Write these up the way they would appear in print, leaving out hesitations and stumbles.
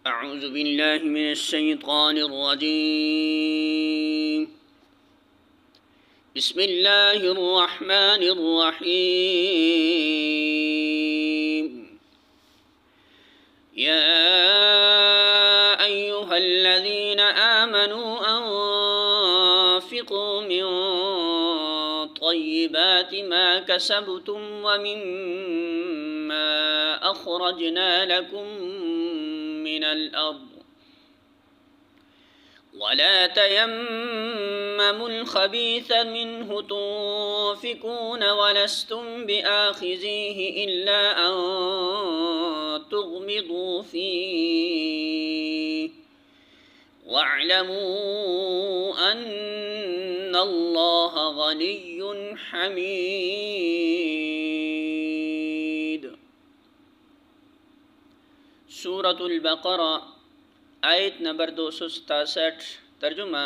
أعوذ بالله من الشيطان الرجيم. بسم الله الرحمن الرحيم. يا أيها الذين آمنوا أنفقوا من طيبات ما كسبتم ومما أخرجنا لكم من الأرض ولا تيمموا الخبيث منه تنفقون ولستم بآخذيه إلا أن تغمضوا فيه واعلموا أن الله غني حميد. سورۃ البقرہ آیت نمبر 267. ترجمہ: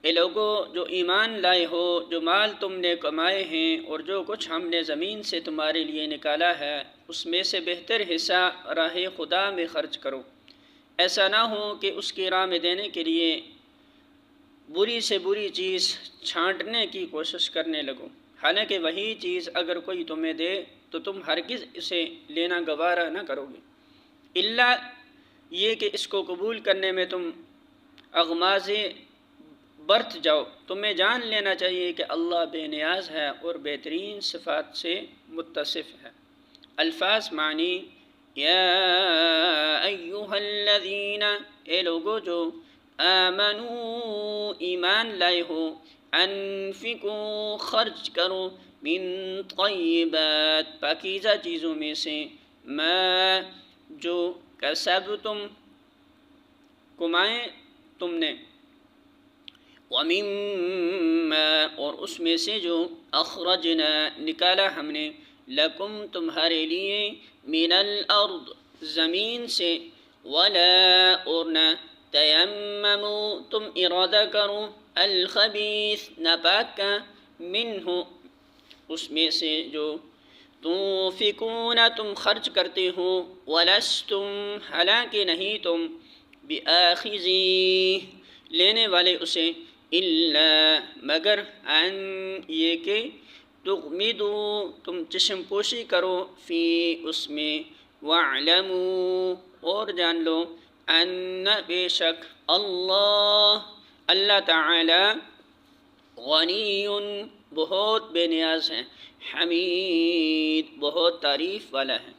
اے لوگو جو ایمان لائے ہو، جو مال تم نے کمائے ہیں اور جو کچھ ہم نے زمین سے تمہارے لیے نکالا ہے، اس میں سے بہتر حصہ راہ خدا میں خرچ کرو. ایسا نہ ہو کہ اس کی راہ میں دینے کے لیے بری سے بری چیز چھانٹنے کی کوشش کرنے لگو، حالانکہ وہی چیز اگر کوئی تمہیں دے تو تم ہرگز اسے لینا گوارا نہ کرو گے، الا یہ کہ اس کو قبول کرنے میں تم اغماضے برت جاؤ. تمہیں جان لینا چاہیے کہ اللہ بے نیاز ہے اور بہترین صفات سے متصف ہے. الفاظ معنی: یا ایہا الذین، اے لوگو جو آمنو ایمان لائے ہو، انفقو خرچ کرو، من طیبات پاکیزہ چیزوں میں سے، ما جو کسبتم کمائے تم نے، ومما اور اس میں سے جو اخرجنا نکالا ہم نے، لکم تمہارے لیے، من الارض زمین سے، ولا اور نہ، تیمموا تم ارادہ کرو، الخبیث ناپاک کا، منہ اس میں سے جو، تنفقون تم خرچ کرتے ہو، ولستم حالانکہ نہیں تم، بآخذی لینے والے اسے، الا مگر، ان یہ کہ، تغمدو تم چشم پوشی کرو، فی اس میں، واعلموا اور جان لو، ان بے شک، اللہ تعالی، غنی بہت بے نیاز ہے، حمید بہت تعریف والا ہے.